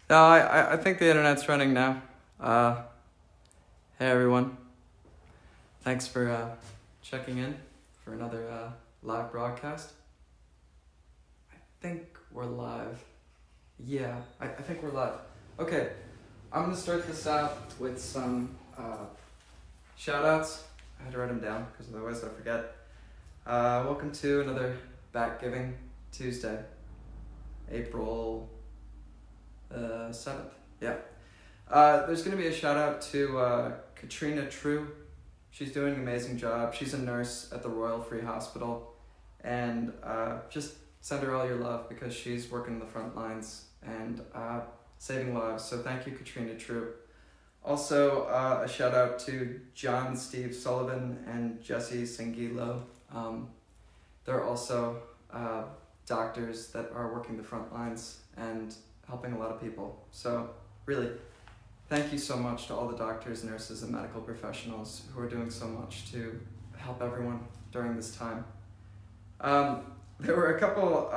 No, I think the internet's running now. Uh, hey everyone, thanks for checking in for another live broadcast. I think we're live. Yeah, I think we're live. Okay, I'm gonna start this out with some shout outs. I had to write them down because otherwise I forget. Welcome to another Back Giving Tuesday, April 7th. Yeah. There's going to be a shout out to Katrina True. She's doing an amazing job. She's a nurse at the Royal Free Hospital. And just send her all your love because she's working in the front lines and saving lives. So thank you, Katrina True. Also, a shout out to John Steve Sullivan and Jesse Singilo. They're also doctors that are working the front lines and helping a lot of people. So really, thank you so much to all the doctors, nurses, and medical professionals who are doing so much to help everyone during this time. There were a couple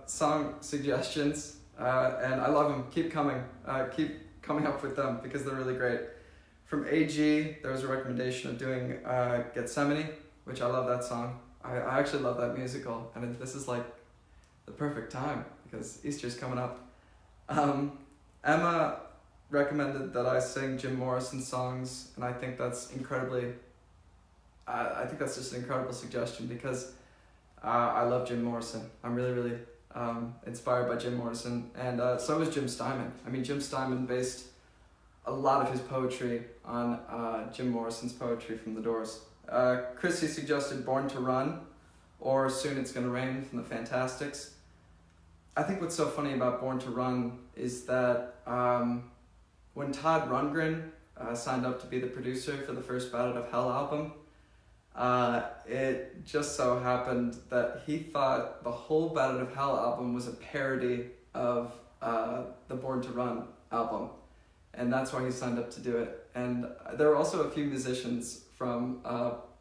song suggestions, and I love them. Keep coming up with them because they're really great. From AG, there was a recommendation of doing Gethsemane, which I love that song. I actually love that musical, and this is like the perfect time because Easter's coming up. Emma recommended that I sing Jim Morrison songs, and I think that's I think that's just an incredible suggestion because I love Jim Morrison. I'm really inspired by Jim Morrison, and so is Jim Steinman. I mean, Jim Steinman based a lot of his poetry on Jim Morrison's poetry from The Doors. Chrissy suggested Born to Run or Soon It's Gonna Rain from the Fantastics. I think what's so funny about Born to Run is that when Todd Rundgren signed up to be the producer for the first Bat Out of Hell album, it just so happened that he thought the whole Bat Out of Hell album was a parody of the Born to Run album. And that's why he signed up to do it. And there were also a few musicians from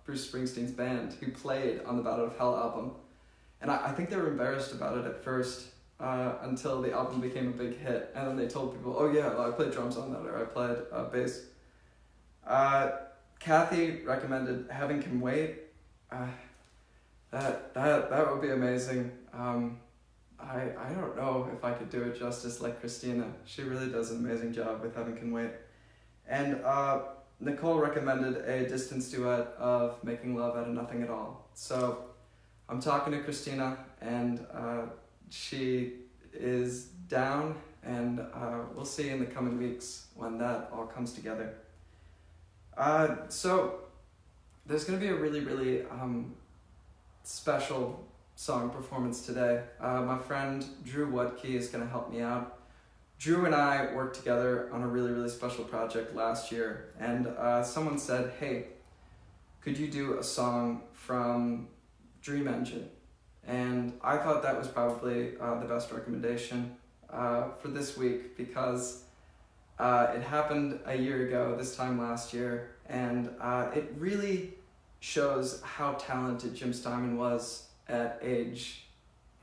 Bruce Springsteen's band who played on the Bat Out of Hell album. And I think they were embarrassed about it at first, until the album became a big hit, and then they told people, "Oh yeah, I played drums on that, or I played bass." Kathy recommended "Heaven Can Wait." That would be amazing. I don't know if I could do it justice like Christina. She really does an amazing job with "Heaven Can Wait." And Nicole recommended a distance duet of "Making Love Out of Nothing at All." So I'm talking to Christina, and she is down, and we'll see in the coming weeks when that all comes together. So there's going to be a really special song performance today. My friend Drew Wudke is going to help me out. Drew and I worked together on a really special project last year, and someone said, "Hey, could you do a song from Dream Engine?" And I thought that was probably the best recommendation for this week because it happened a year ago, this time last year, and it really shows how talented Jim Steinman was at age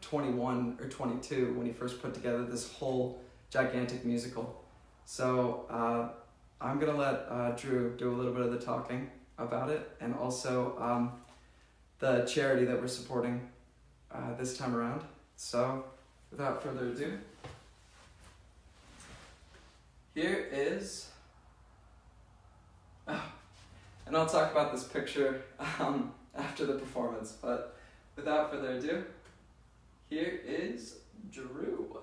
21 or 22 when he first put together this whole gigantic musical. So I'm going to let Drew do a little bit of the talking about it, and also the charity that we're supporting this time around. So, without further ado, here is, and I'll talk about this picture after the performance, but without further ado, here is Drew.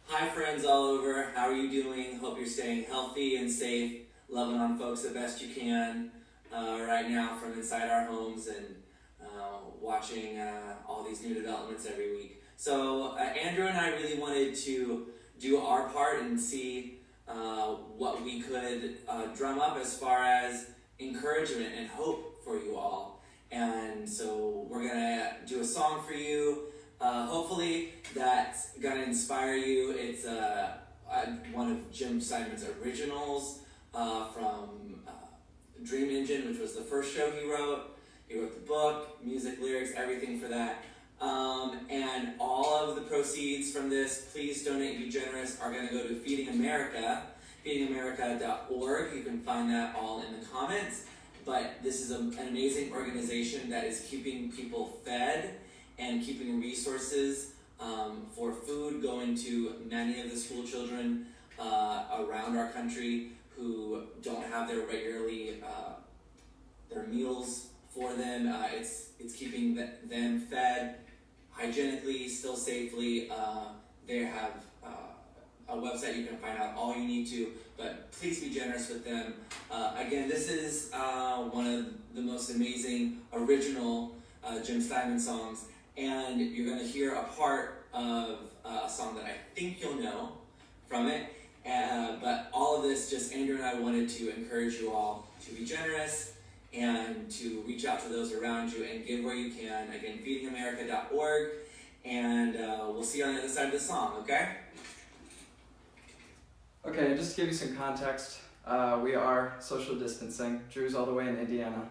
Hi friends all over, how are you doing? Hope you're staying healthy and safe, loving on folks the best you can right now from inside our homes and watching all these new developments every week. So Andrew and I really wanted to do our part and see what we could drum up as far as encouragement and hope for you all. And so we're gonna do a song for you. Hopefully that's gonna inspire you. It's one of Jim Steinman's originals from Dream Engine, which was the first show he wrote. He wrote the book, music, lyrics, everything for that. And all of the proceeds from this, please donate, be generous, are going to go to Feeding America, feedingamerica.org. You can find that all in the comments. But this is an amazing organization that is keeping people fed and keeping resources for food going to many of the school children around our country who don't have their their meals for them. It's keeping them fed hygienically, still safely. They have a website you can find out all you need to, but please be generous with them. Again, this is one of the most amazing original Jim Steinman songs, and you're going to hear a part of a song that I think you'll know from it. But all of this, just Andrew and I wanted to encourage you all to be generous and to reach out to those around you and give where you can. Again, feedingamerica.org, and we'll see you on the other side of the song, okay? Okay, just to give you some context, we are social distancing. Drew's all the way in Indiana,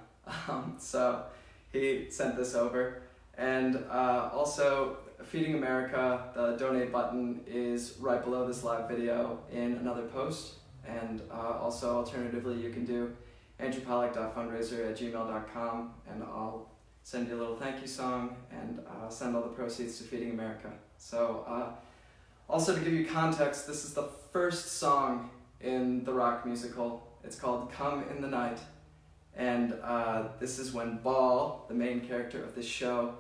so he sent this over. And also, Feeding America, the donate button is right below this live video in another post. And also, alternatively, you can do andrewpolec.fundraiser@gmail.com, and I'll send you a little thank you song and send all the proceeds to Feeding America. So, also to give you context, this is the first song in the rock musical. It's called Come in the Night. And this is when Ball, the main character of this show,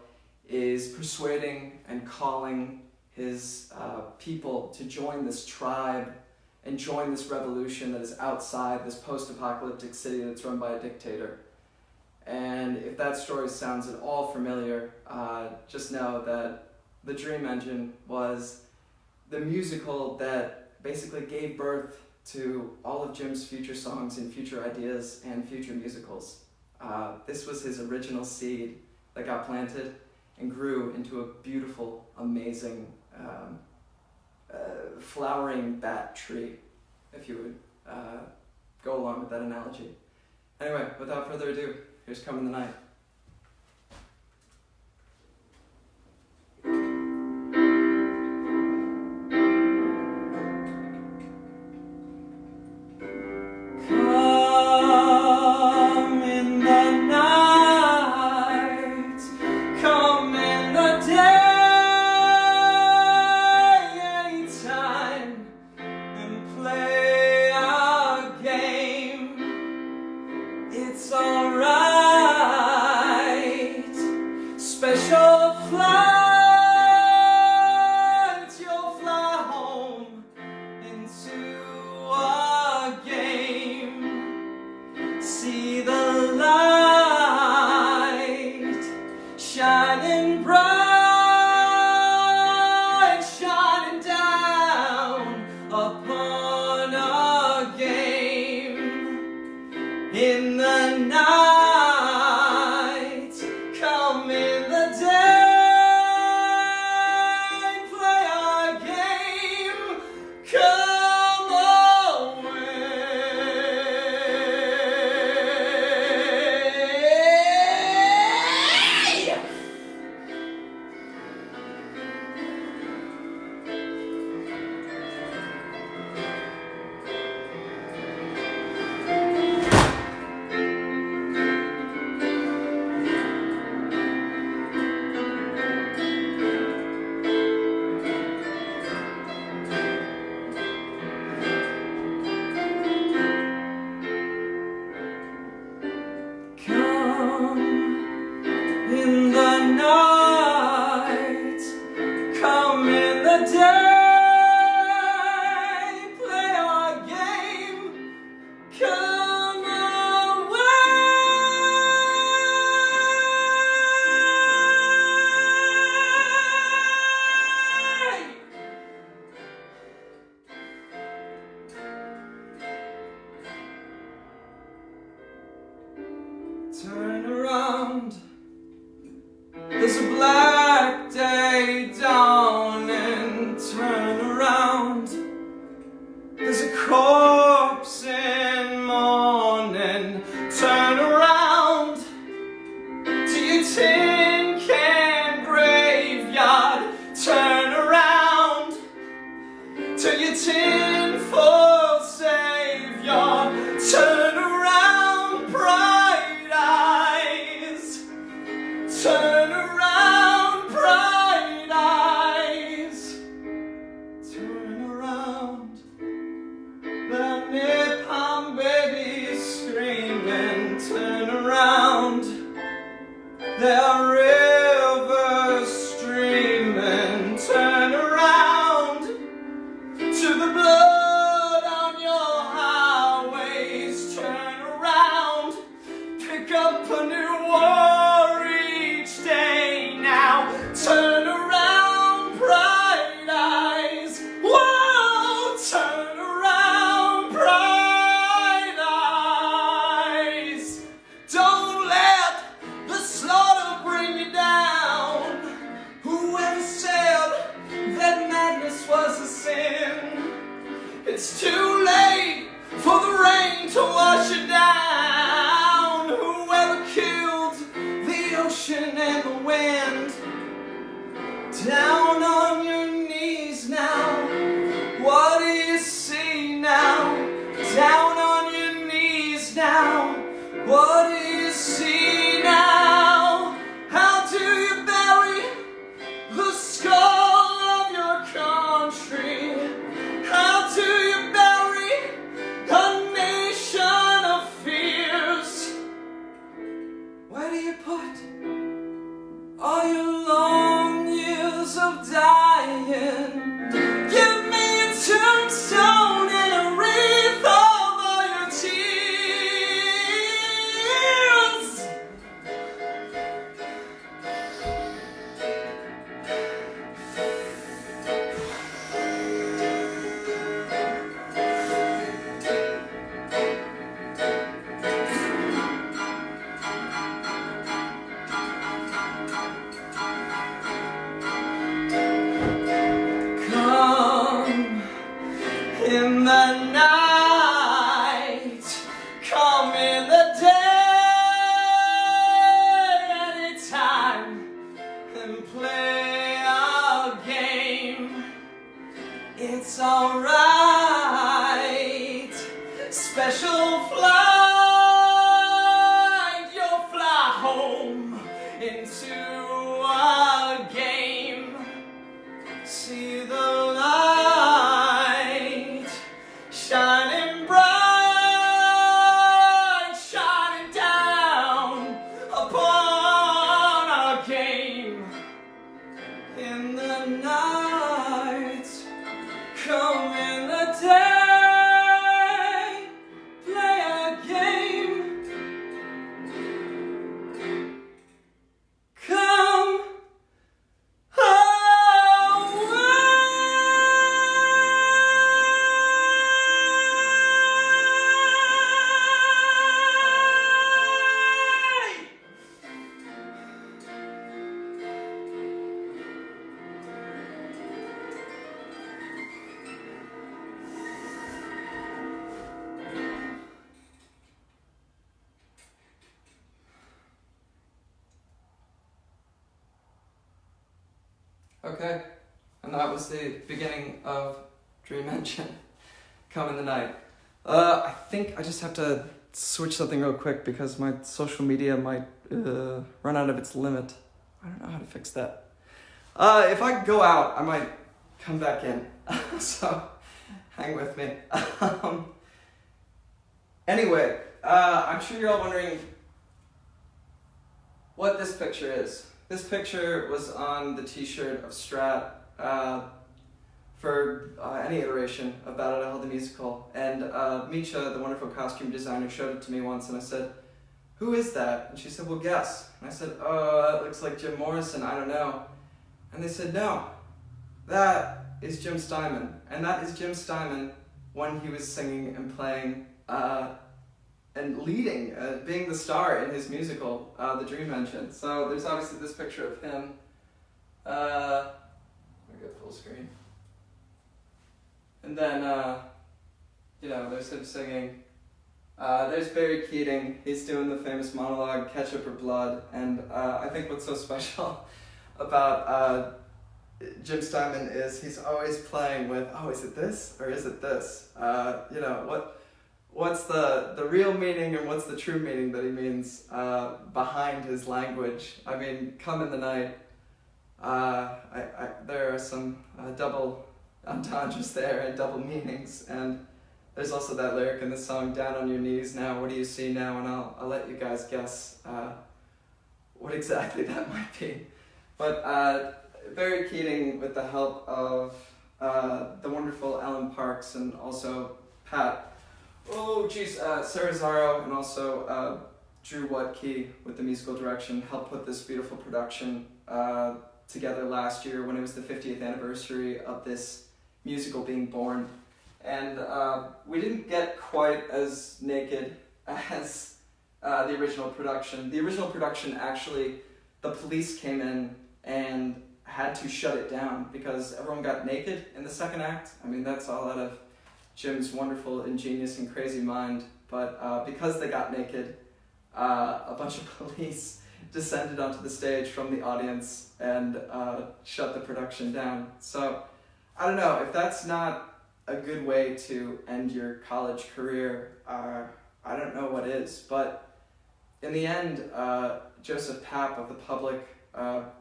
is persuading and calling his people to join this tribe and join this revolution that is outside this post-apocalyptic city that's run by a dictator. And if that story sounds at all familiar, just know that The Dream Engine was the musical that basically gave birth to all of Jim's future songs and future ideas and future musicals. This was his original seed that got planted and grew into a beautiful, amazing, flowering bat tree, if you would go along with that analogy. Anyway, without further ado, here's Come in the Night. In the night, come in the day, play our game, come away. In the night, come in the day, play our game, come away. Turn around. There's a black day dawning, turn around. There's a corpse in mourning, turn around. There are rivers streaming. Turn around to the blood on your highways. Turn around, pick up a new war each day now. Turn around, bright eyes. Whoa, turn around, bright eyes. Don't let the slaughter bring you down. Whoever said that madness was a sin? It's too late for the rain to wash it down. Whoever killed the ocean and the wind? Down on your knees now. What do you see now? Down on your knees now. What do you see now? How do you bury the skull of your country? How do you bury a nation of fears? Where do you put all your long years of dying? Give me a tombstone and a wreath of all your tears. Come in the night, come in the day, anytime, and play a game. It's alright. Special flight, you'll fly home into a game. See the light shining bright, shining down upon our game. In the night, come in the day, play a game. Come Okay, and that was the beginning of Dream Engine, Come in the Night. I think I just have to switch something real quick because my social media might run out of its limit. I don't know how to fix that. If I go out, I might come back in, so hang with me. Anyway, I'm sure you're all wondering what this picture is. This picture was on the t-shirt of Strat for any iteration of Battle to Hell the Musical. And Misha, the wonderful costume designer, showed it to me once and I said, "Who is that?" And she said, "Well, guess." And I said, "Oh, that looks like Jim Morrison, I don't know." And they said, "No, that is Jim Steinman." And that is Jim Steinman when he was singing and playing and leading, being the star in his musical, The Dream Engine. So there's obviously this picture of him. Let me go full screen. And then, there's him singing. There's Barry Keating. He's doing the famous monologue, Ketchup or Blood. And I think what's so special about Jim Steinman is he's always playing with, oh, is it this or is it this? What's the real meaning and what's the true meaning that he means behind his language? I mean, Come in the Night, there are some double entendres there and double meanings, and there's also that lyric in the song, Down on Your Knees Now, What Do You See Now? And I'll let you guys guess what exactly that might be. But Barry Keating, with the help of the wonderful Alan Parks and also Pat, Sarah Zaro, and also Drew Wadkey with the musical direction, helped put this beautiful production together last year when it was the 50th anniversary of this musical being born. And we didn't get quite as naked as the original production. The original production, actually, the police came in and had to shut it down because everyone got naked in the second act. I mean, that's all out of Jim's wonderful, ingenious, and crazy mind. But because they got naked, a bunch of police descended onto the stage from the audience and shut the production down. So, I don't know, if that's not a good way to end your college career, I don't know what is. But in the end, Joseph Papp of the Polec,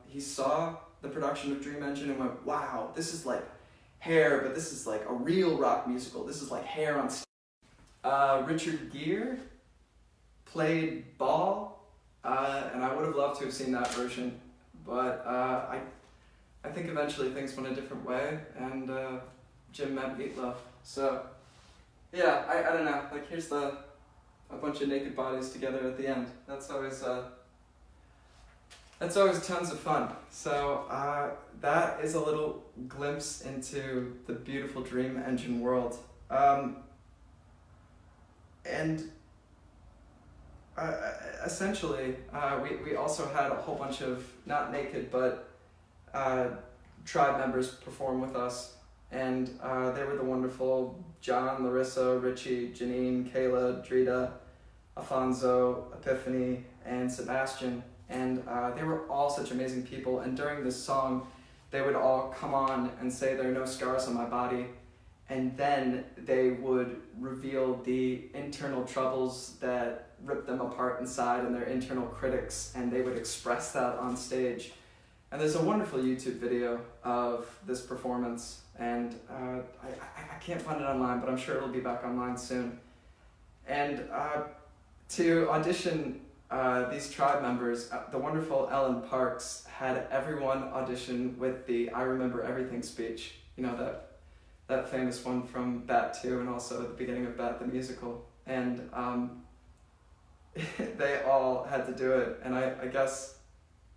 he saw the production of Dream Engine and went, wow, this is like Hair, but this is like a real rock musical. This is like Hair on stage. Richard Gere played Ball, and I would have loved to have seen that version, but I think eventually things went a different way, and Jim met Meatloaf. So yeah, I don't know, like here's a bunch of naked bodies together at the end. That's always tons of fun. So that is a little glimpse into the beautiful Dream Engine world. And essentially, we also had a whole bunch of, not naked, but tribe members perform with us. And they were the wonderful John, Larissa, Richie, Janine, Kayla, Drita, Alfonso, Epiphany, and Sebastian. And they were all such amazing people. And during this song, they would all come on and say, "There are no scars on my body." And then they would reveal the internal troubles that ripped them apart inside and their internal critics, and they would express that on stage. And there's a wonderful YouTube video of this performance, and I can't find it online, but I'm sure it'll be back online soon. And to audition these tribe members, the wonderful Ellen Parks had everyone audition with the "I Remember Everything" speech. You know, that famous one from Bat 2 and also at the beginning of Bat the Musical. And they all had to do it. And I guess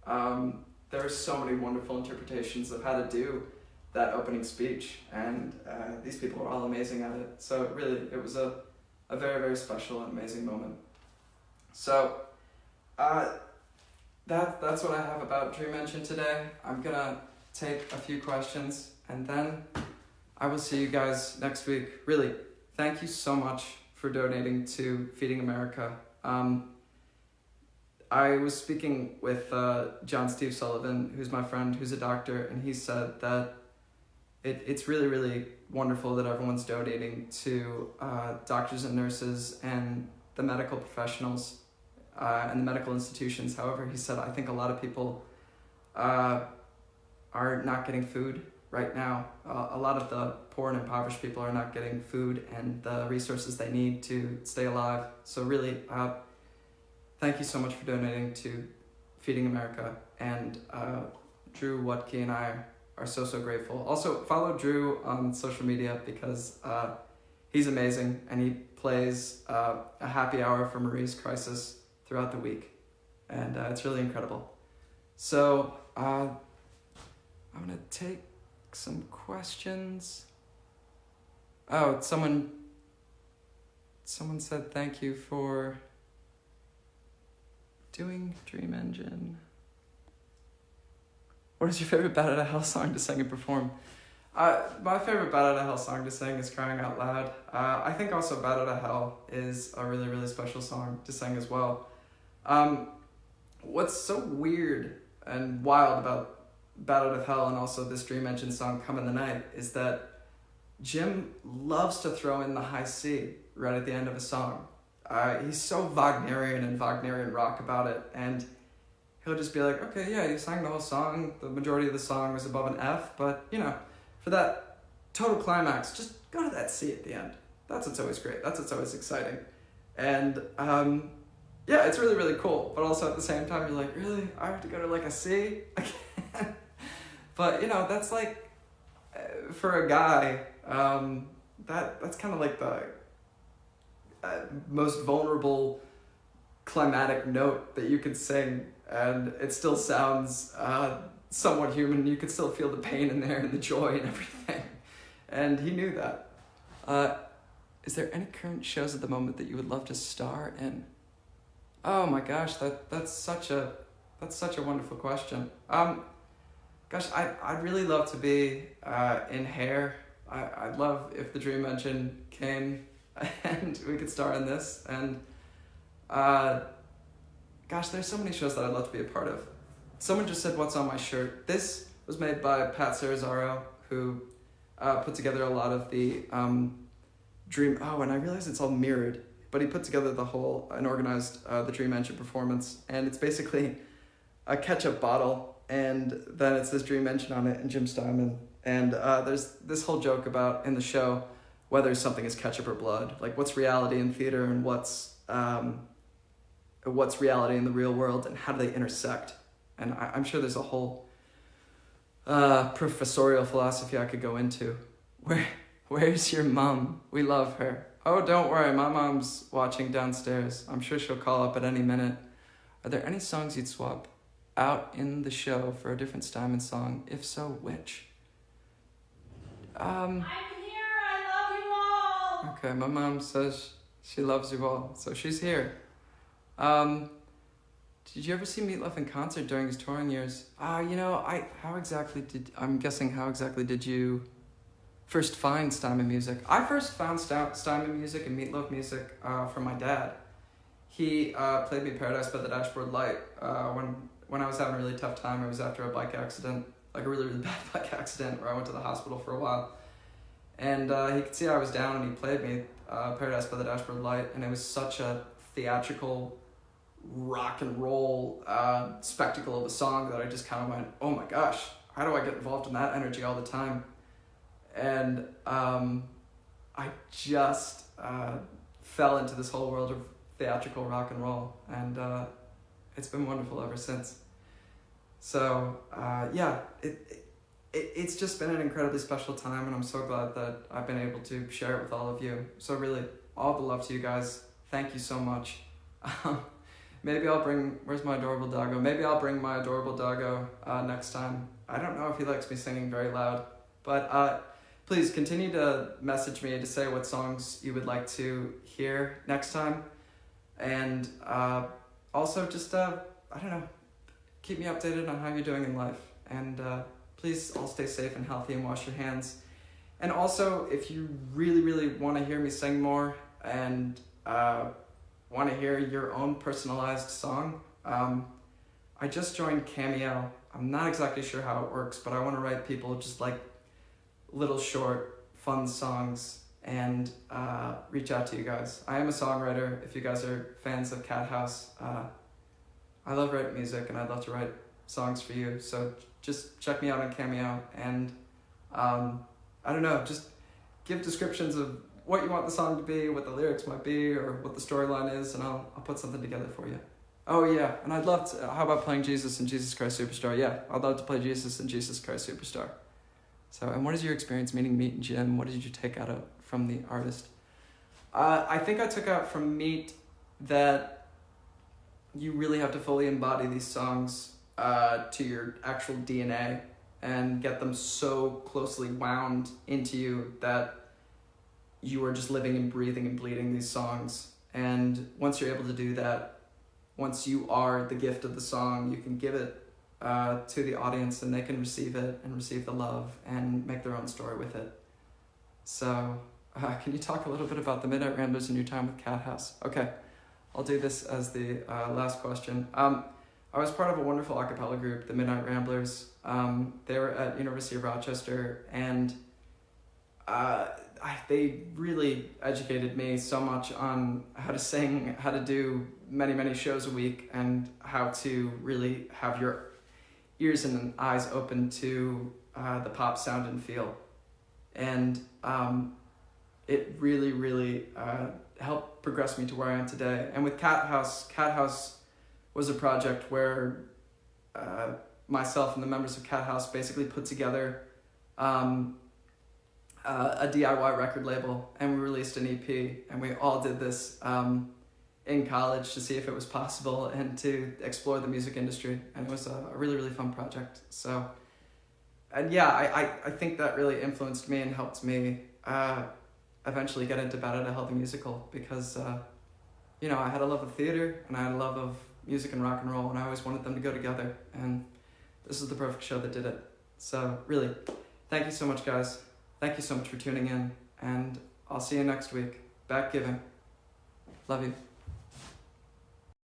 there were so many wonderful interpretations of how to do that opening speech. And these people were all amazing at it. So it was a very, very special and amazing moment. So that's what I have about Dream Engine today. I'm gonna take a few questions and then I will see you guys next week. Really, thank you so much for donating to Feeding America. I was speaking with John Steve Sullivan, who's my friend, who's a doctor, and he said that it's really, really wonderful that everyone's donating to doctors and nurses and the medical professionals and the medical institutions. However, he said, I think a lot of people are not getting food right now. A lot of the poor and impoverished people are not getting food and the resources they need to stay alive. So really, thank you so much for donating to Feeding America. And Drew Wadkey and I are so grateful. Also, follow Drew on social media because he's amazing and he plays a happy hour for Marie's Crisis throughout the week. And it's really incredible. So I'm gonna take some questions. Oh, someone said thank you for doing Dream Engine. What is your favorite Bat Out of Hell song to sing and perform? My favorite Bat Out of Hell song to sing is Crying Out Loud. I think also Bat Out of Hell is a really, really special song to sing as well. What's so weird and wild about Bat Out of Hell and also this Dream Engine song, Come in the Night, is that Jim loves to throw in the high C right at the end of a song. He's so Wagnerian and Wagnerian rock about it, and he'll just be like, okay, yeah, you sang the whole song, the majority of the song was above an F, but, you know, for that total climax, just go to that C at the end. That's what's always great. That's what's always exciting. And, yeah, it's really, really cool. But also at the same time, you're like, really? I have to go to like a C again? But, you know, that's like, for a guy, that's kind of like the most vulnerable climatic note that you could sing, and it still sounds somewhat human. You could still feel the pain in there and the joy and everything, and he knew that. Is there any current shows at the moment that you would love to star in? Oh my gosh, that's such a wonderful question. Gosh, I'd really love to be in Hair. I'd love if the Dream Engine came and we could star in this. And gosh, there's so many shows that I'd love to be a part of. Someone just said, "What's on my shirt?" This was made by Pat Cerizaro, who put together a lot of the Dream. Oh, and I realize it's all mirrored, but he put together the whole and organized the Dream Engine performance, and it's basically a ketchup bottle. And then it says Dream Engine on it and Jim Steinman. And there's this whole joke about in the show whether something is ketchup or blood. Like what's reality in theater and what's reality in the real world and how do they intersect. And I'm sure there's a whole professorial philosophy I could go into. Where's your mom? We love her. Oh, don't worry, my mom's watching downstairs. I'm sure she'll call up at any minute. Are there any songs you'd swap out in the show for a different Steinman song? If so, which? I'm here, I love you all! Okay, my mom says she loves you all, so she's here. Did you ever see Meatloaf in concert during his touring years? How exactly did you first find Steinman music? I first found Steinman music and Meatloaf music from my dad. He played me Paradise by the Dashboard Light when I was having a really tough time. It was after a bike accident, like a really, really bad bike accident where I went to the hospital for a while. And he could see I was down and he played me Paradise by the Dashboard Light, and it was such a theatrical rock and roll spectacle of a song that I just kind of went, oh my gosh, how do I get involved in that energy all the time? And I just fell into this whole world of theatrical rock and roll, and it's been wonderful ever since. So it's just been an incredibly special time, and I'm so glad that I've been able to share it with all of you. So really, all the love to you guys. Thank you so much. Maybe I'll bring, where's my adorable doggo? Maybe I'll bring my adorable doggo next time. I don't know if he likes me singing very loud, but please continue to message me to say what songs you would like to hear next time. And also just, I don't know, keep me updated on how you're doing in life. And please all stay safe and healthy and wash your hands. And also, if you really, really want to hear me sing more and want to hear your own personalized song, I just joined Cameo. I'm not exactly sure how it works, but I want to write people just like little short, fun songs and reach out to you guys. I am a songwriter. If you guys are fans of Cat House, I love writing music and I'd love to write songs for you. So just check me out on Cameo and I don't know, just give descriptions of what you want the song to be, what the lyrics might be, or what the storyline is, and I'll put something together for you. Oh yeah, and I'd love to, how about playing Jesus and Jesus Christ Superstar? Yeah, I'd love to play Jesus and Jesus Christ Superstar. So, and what is your experience meeting Meat and Jim? What did you take out from the artist? I think I took out from Meat that you really have to fully embody these songs to your actual DNA and get them so closely wound into you that you are just living and breathing and bleeding these songs. And once you're able to do that, once you are the gift of the song, you can give it to the audience and they can receive it and receive the love and make their own story with it. So can you talk a little bit about the Midnight Ramblers and your time with Cat House? Okay, I'll do this as the last question. I was part of a wonderful a cappella group, the Midnight Ramblers. They were at University of Rochester, and they really educated me so much on how to sing, how to do many, many shows a week, and how to really have your ears and eyes open to the pop sound and feel. And it really, really helped progress me to where I am today. And with Cat House was a project where myself and the members of Cat House basically put together a DIY record label, and we released an EP, and we all did this in college to see if it was possible and to explore the music industry, and it was a really, really fun project. So, and yeah, I think that really influenced me and helped me eventually get into Bad Out of Hell the musical, because you know, I had a love of theater and I had a love of music and rock and roll, and I always wanted them to go together, and this is the perfect show that did it. So really, thank you so much, guys. Thank you so much for tuning in, and I'll see you next week. Back giving. Love you.